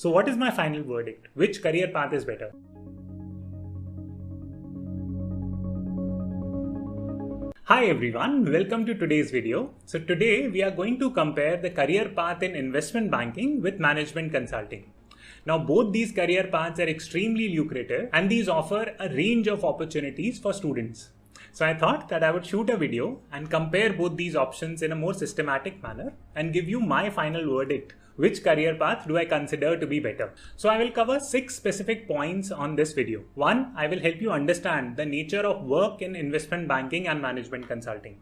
So what is my final verdict? Which career path is better? Hi everyone, welcome to today's video. So today we are going to compare the career path in investment banking with management consulting. Now both these career paths are extremely lucrative and these offer a range of opportunities for students. So I thought that I would shoot a video and compare both these options in a more systematic manner and give you my final verdict. Which career path do I consider to be better? So I will cover 6 specific points on this video. 1. I will help you understand the nature of work in investment banking and management consulting.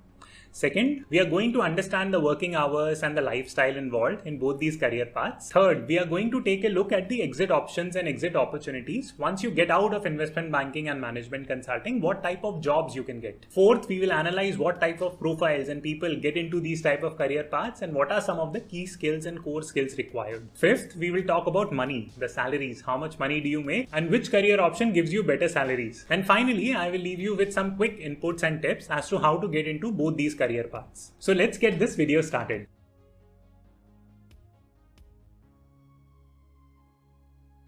Second, we are going to understand the working hours and the lifestyle involved in both these career paths. Third, we are going to take a look at the exit options and exit opportunities. Once you get out of investment banking and management consulting, what type of jobs you can get. Fourth, we will analyze what type of profiles and people get into these type of career paths and what are some of the key skills and core skills required. Fifth, we will talk about money, the salaries, how much money do you make and which career option gives you better salaries. And finally, I will leave you with some quick inputs and tips as to how to get into both these career paths. So let's get this video started.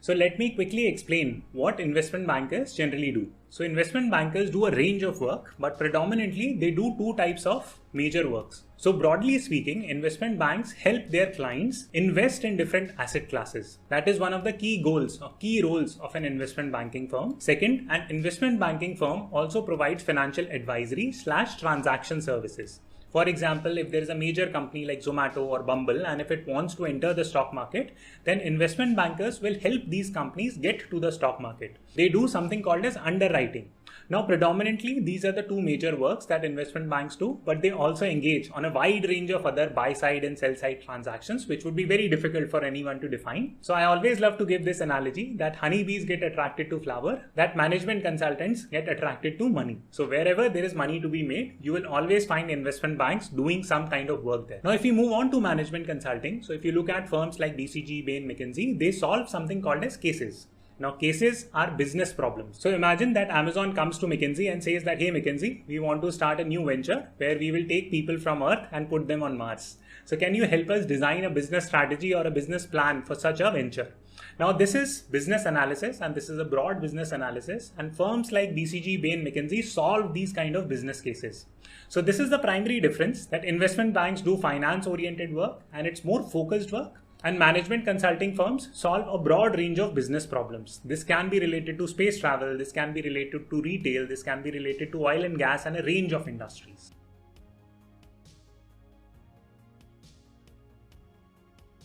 So let me quickly explain what investment bankers generally do. So investment bankers do a range of work, but predominantly they do 2 types of major works. So broadly speaking, investment banks help their clients invest in different asset classes. That is one of the key goals or key roles of an investment banking firm. Second, an investment banking firm also provides financial advisory / transaction services. For example, if there is a major company like Zomato or Bumble and if it wants to enter the stock market, then investment bankers will help these companies get to the stock market. They do something called as underwriting. Now, predominantly, these are the 2 major works that investment banks do, but they also engage on a wide range of other buy-side and sell-side transactions, which would be very difficult for anyone to define. So I always love to give this analogy that honeybees get attracted to flower, that management consultants get attracted to money. So wherever there is money to be made, you will always find investment banks doing some kind of work there. Now, if we move on to management consulting, so if you look at firms like BCG, Bain, McKinsey, they solve something called as cases. Now, cases are business problems. So imagine that Amazon comes to McKinsey and says that, hey McKinsey, we want to start a new venture where we will take people from Earth and put them on Mars. So can you help us design a business strategy or a business plan for such a venture? Now, this is business analysis and this is a broad business analysis, and firms like BCG, Bain, McKinsey solve these kind of business cases. So this is the primary difference, that investment banks do finance oriented work and it's more focused work. And management consulting firms solve a broad range of business problems. This can be related to space travel, this can be related to retail, this can be related to oil and gas and a range of industries.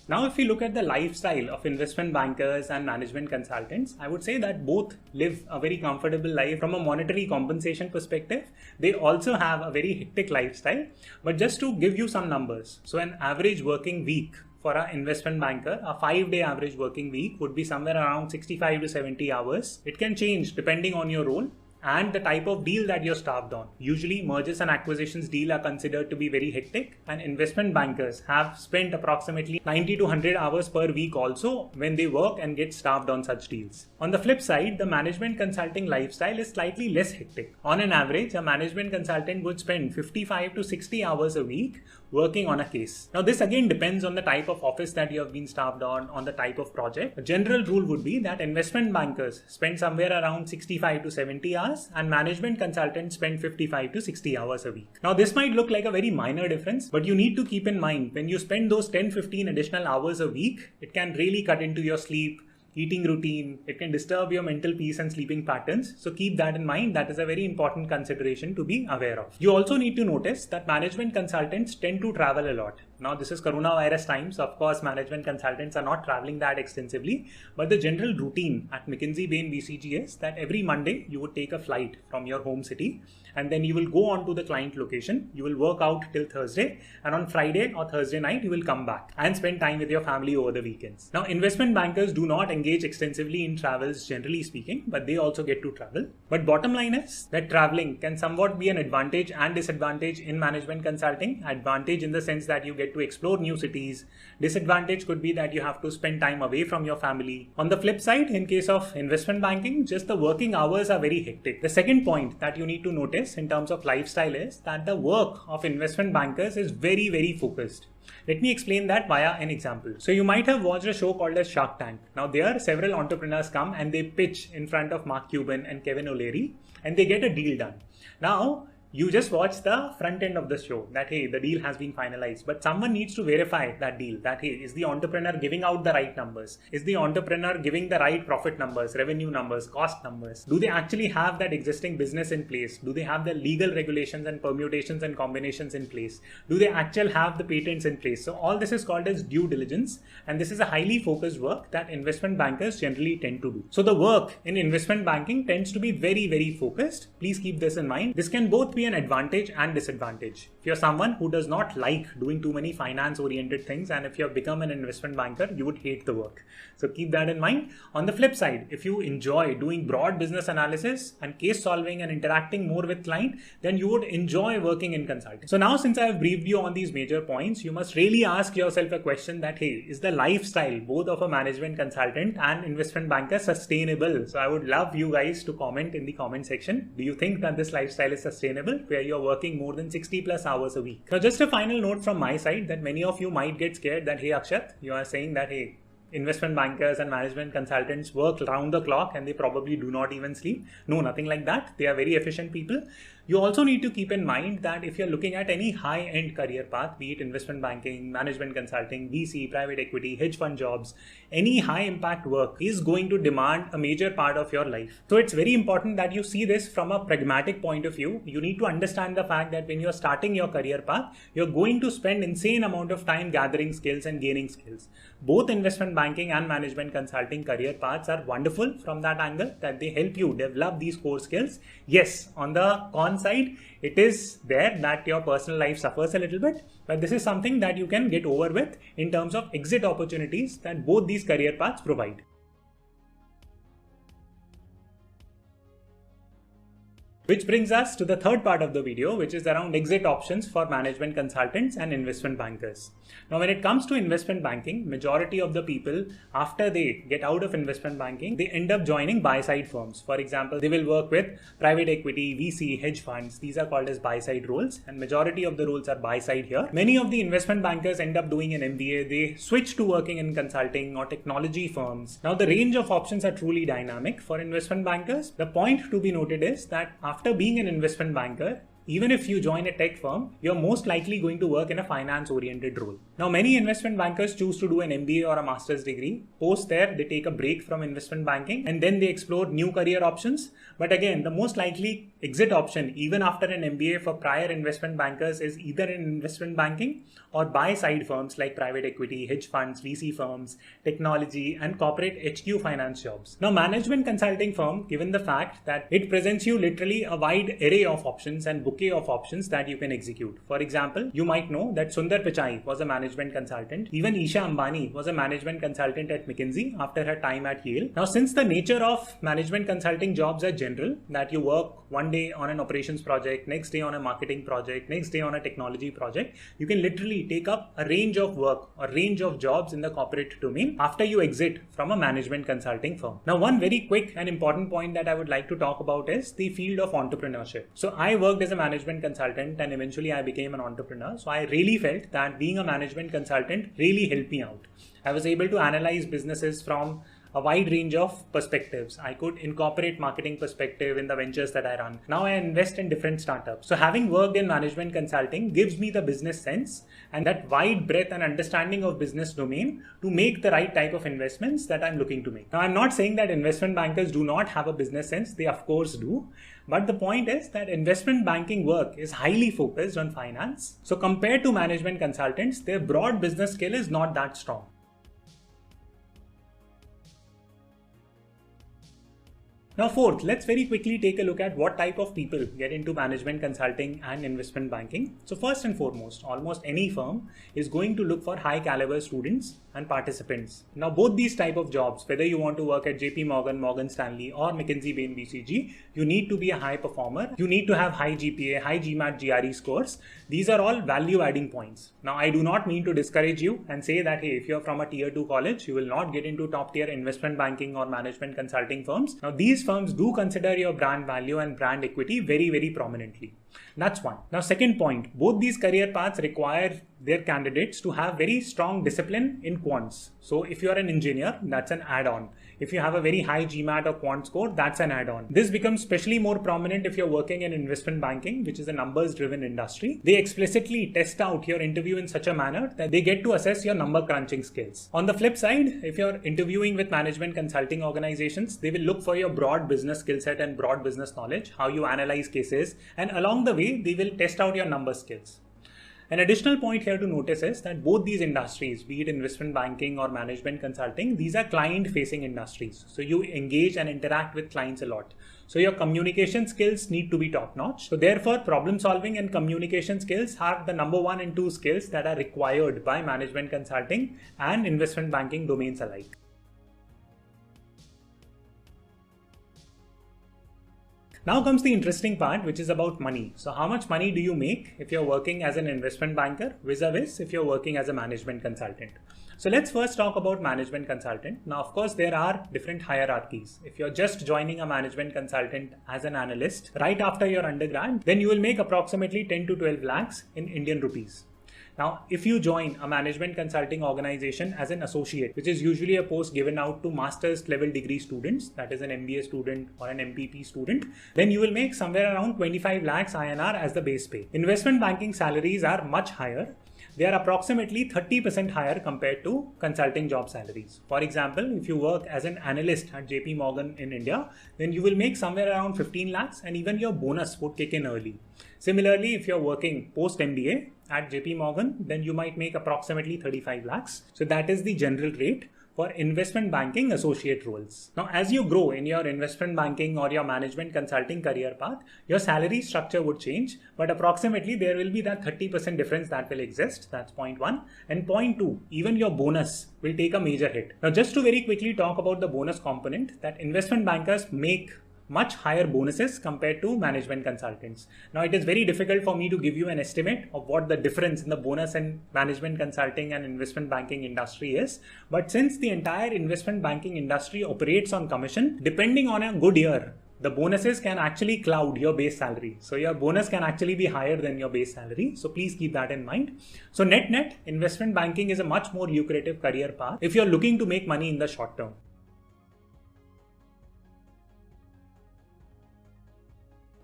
Now, if we look at the lifestyle of investment bankers and management consultants, I would say that both live a very comfortable life from a monetary compensation perspective. They also have a very hectic lifestyle. But just to give you some numbers, so an average working week for an investment banker, a 5-day average working week would be somewhere around 65 to 70 hours. It can change depending on your role and the type of deal that you're staffed on. Usually mergers and acquisitions deal are considered to be very hectic, and investment bankers have spent approximately 90 to 100 hours per week also when they work and get staffed on such deals. On the flip side, the management consulting lifestyle is slightly less hectic. On an average, a management consultant would spend 55 to 60 hours a week working on a case. Now, this again depends on the type of office that you have been staffed on the type of project. A general rule would be that investment bankers spend somewhere around 65 to 70 hours and management consultants spend 55 to 60 hours a week. Now, this might look like a very minor difference, but you need to keep in mind when you spend those 10-15 additional hours a week, it can really cut into your sleep, eating routine, it can disturb your mental peace and sleeping patterns. So keep that in mind. That is a very important consideration to be aware of. You also need to notice that management consultants tend to travel a lot. Now, this is coronavirus times. Of course, management consultants are not traveling that extensively, but the general routine at McKinsey, Bain, BCG is that every Monday you would take a flight from your home city and then you will go on to the client location. You will work out till Thursday, and on Friday or Thursday night, you will come back and spend time with your family over the weekends. Now, investment bankers do not engage extensively in travels, generally speaking, but they also get to travel. But bottom line is that traveling can somewhat be an advantage and disadvantage in management consulting. Advantage in the sense that you get get to explore new cities. Disadvantage could be that you have to spend time away from your family. On the flip side, in case of investment banking, just the working hours are very hectic. The second point that you need to notice in terms of lifestyle is that the work of investment bankers is very, very focused. Let me explain that via an example. So you might have watched a show called as Shark Tank. Now there, several entrepreneurs come and they pitch in front of Mark Cuban and Kevin O'Leary and they get a deal done. Now, you just watch the front end of the show that, hey, the deal has been finalized, but someone needs to verify that deal, that, hey, is the entrepreneur giving out the right numbers? Is the entrepreneur giving the right profit numbers, revenue numbers, cost numbers? Do they actually have that existing business in place? Do they have the legal regulations and permutations and combinations in place? Do they actually have the patents in place? So all this is called as due diligence, and this is a highly focused work that investment bankers generally tend to do. So the work in investment banking tends to be very, very focused. Please keep this in mind. This can both be an advantage and disadvantage. If you're someone who does not like doing too many finance oriented things, and if you have become an investment banker, you would hate the work. So keep that in mind. On the flip side, if you enjoy doing broad business analysis and case solving and interacting more with client, then you would enjoy working in consulting. So now, since I have briefed you on these major points, you must really ask yourself a question that, hey, is the lifestyle both of a management consultant and investment banker sustainable? So I would love you guys to comment in the comment section. Do you think that this lifestyle is sustainable, where you're working more than 60 plus hours a week? So just a final note from my side that many of you might get scared that, hey Akshat, you are saying that, hey, investment bankers and management consultants work round the clock and they probably do not even sleep. No, nothing like that. They are very efficient people. You also need to keep in mind that if you're looking at any high-end career path, be it investment banking, management consulting, VC, private equity, hedge fund jobs, any high-impact work is going to demand a major part of your life. So it's very important that you see this from a pragmatic point of view. You need to understand the fact that when you're starting your career path, you're going to spend insane amount of time gathering skills and gaining skills. Both investment banking and management consulting career paths are wonderful from that angle that they help you develop these core skills. Yes, on the side, it is there that your personal life suffers a little bit, but this is something that you can get over with in terms of exit opportunities that both these career paths provide. Which brings us to the third part of the video, which is around exit options for management consultants and investment bankers. Now, when it comes to investment banking, majority of the people, after they get out of investment banking, they end up joining buy-side firms. For example, they will work with private equity, VC, hedge funds. These are called as buy-side roles, and majority of the roles are buy-side here. Many of the investment bankers end up doing an MBA. They switch to working in consulting or technology firms. Now, the range of options are truly dynamic for investment bankers. The point to be noted is that after being an investment banker, even if you join a tech firm, you're most likely going to work in a finance-oriented role. Now, many investment bankers choose to do an MBA or a master's degree. Post there, they take a break from investment banking and then they explore new career options. But again, the most likely exit option, even after an MBA for prior investment bankers, is either in investment banking or buy-side firms like private equity, hedge funds, VC firms, technology, and corporate HQ finance jobs. Now, management consulting firm, given the fact that it presents you literally a wide array of options and bouquet of options that you can execute. For example, you might know that Sundar Pichai was a management consultant. Even Isha Ambani was a management consultant at McKinsey after her time at Yale. Now, since the nature of management consulting jobs are general, that you work one day on an operations project, next day on a marketing project, next day on a technology project, you can literally take up a range of work or range of jobs in the corporate domain after you exit from a management consulting firm. Now, one very quick and important point that I would like to talk about is the field of entrepreneurship. So I worked as a management consultant and eventually I became an entrepreneur. So I really felt that being a management consultant really helped me out. I was able to analyze businesses from a wide range of perspectives. I could incorporate marketing perspective in the ventures that I run. Now I invest in different startups. So having worked in management consulting gives me the business sense and that wide breadth and understanding of business domain to make the right type of investments that I'm looking to make. Now I'm not saying that investment bankers do not have a business sense. They of course do. But the point is that investment banking work is highly focused on finance. So compared to management consultants, their broad business skill is not that strong. Now, fourth, let's very quickly take a look at what type of people get into management consulting and investment banking. So first and foremost, almost any firm is going to look for high caliber students and participants. Now, both these type of jobs, whether you want to work at JP Morgan, Morgan Stanley or McKinsey Bain BCG, you need to be a high performer. You need to have high GPA, high GMAT, GRE scores. These are all value adding points. Now, I do not mean to discourage you and say that, hey, if you're from a tier 2 college, you will not get into top tier investment banking or management consulting firms. Now, these firms do consider your brand value and brand equity very, very prominently. That's one. Now, second point, both these career paths require their candidates to have very strong discipline in quants. So if you're an engineer, that's an add-on. If you have a very high GMAT or quant score, that's an add-on. This becomes especially more prominent if you're working in investment banking, which is a numbers-driven industry. They explicitly test out your interview in such a manner that they get to assess your number crunching skills. On the flip side, if you're interviewing with management consulting organizations, they will look for your broad business skill set and broad business knowledge, how you analyze cases, and along the way, they will test out your number skills. An additional point here to notice is that both these industries, be it investment banking or management consulting, these are client-facing industries. So you engage and interact with clients a lot. So your communication skills need to be top-notch. So therefore, problem solving and communication skills are the number 1 and 2 skills that are required by management consulting and investment banking domains alike. Now comes the interesting part, which is about money. So how much money do you make if you're working as an investment banker vis-a-vis if you're working as a management consultant? So let's first talk about management consultant. Now, of course, there are different hierarchies. If you're just joining a management consultant as an analyst right after your undergrad, then you will make approximately 10 to 12 lakhs in Indian rupees. Now, if you join a management consulting organization as an associate, which is usually a post given out to master's level degree students, that is an MBA student or an MPP student, then you will make somewhere around 25 lakhs INR as the base pay. Investment banking salaries are much higher. They are approximately 30% higher compared to consulting job salaries. For example, if you work as an analyst at JP Morgan in India, then you will make somewhere around 15 lakhs and even your bonus would kick in early. Similarly, if you're working post MBA at JP Morgan, then you might make approximately 35 lakhs. So that is the general rate for investment banking associate roles. Now, as you grow in your investment banking or your management consulting career path, your salary structure would change, but approximately there will be that 30% difference that will exist. That's point 1. And point 2, even your bonus will take a major hit. Now, just to very quickly talk about the bonus component, that investment bankers make much higher bonuses compared to management consultants. Now, it is very difficult for me to give you an estimate of what the difference in the bonus and management consulting and investment banking industry is. But since the entire investment banking industry operates on commission, depending on a good year, the bonuses can actually cloud your base salary. So your bonus can actually be higher than your base salary. So please keep that in mind. So net, investment banking is a much more lucrative career path if you're looking to make money in the short term.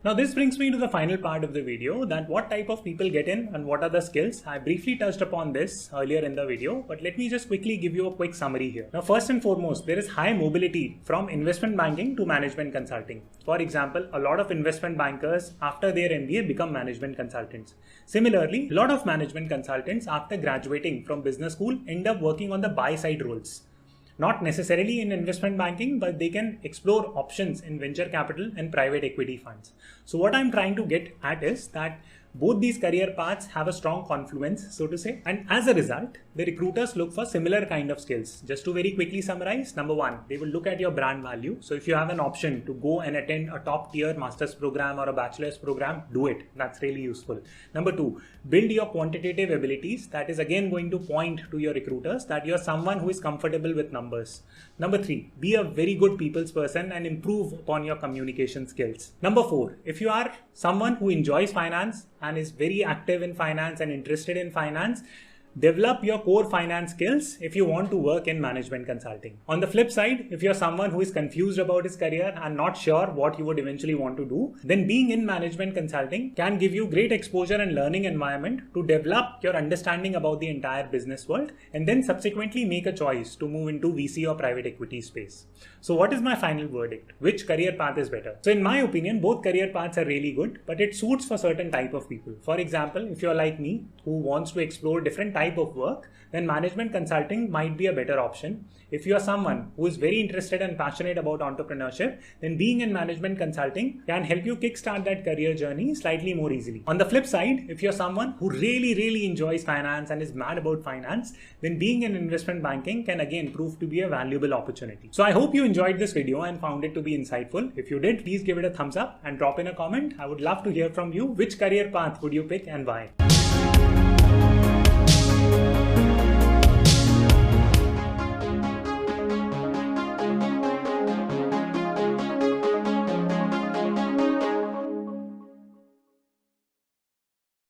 Now this brings me to the final part of the video, that what type of people get in and what are the skills. I briefly touched upon this earlier in the video, but let me just quickly give you a quick summary here. Now first and foremost, there is high mobility from investment banking to management consulting. For example, a lot of investment bankers after their MBA become management consultants. Similarly, a lot of management consultants after graduating from business school end up working on the buy side roles. Not necessarily in investment banking, but they can explore options in venture capital and private equity funds. So what I'm trying to get at is that both these career paths have a strong confluence, so to say, and as a result, the recruiters look for similar kind of skills. Just to very quickly summarize, number 1, they will look at your brand value. So if you have an option to go and attend a top tier master's program or a bachelor's program, do it. That's really useful. Number 2, build your quantitative abilities. That is again going to point to your recruiters that you're someone who is comfortable with numbers. Number 3, be a very good people's person and improve upon your communication skills. Number 4, if you are someone who enjoys finance and is very active in finance and interested in finance, develop your core finance skills if you want to work in management consulting. On the flip side, if you're someone who is confused about his career and not sure what you would eventually want to do, then being in management consulting can give you great exposure and learning environment to develop your understanding about the entire business world and then subsequently make a choice to move into VC or private equity space. So what is my final verdict? Which career path is better? So in my opinion, both career paths are really good, but it suits for certain type of people. For example, if you're like me, who wants to explore different types type of work, then management consulting might be a better option. If you are someone who is very interested and passionate about entrepreneurship, then being in management consulting can help you kickstart that career journey slightly more easily. On the flip side, if you're someone who really enjoys finance and is mad about finance, then being in investment banking can again prove to be a valuable opportunity. So I hope you enjoyed this video and found it to be insightful. If you did, please give it a thumbs up and drop in a comment. I would love to hear from you. Which career path would you pick and why?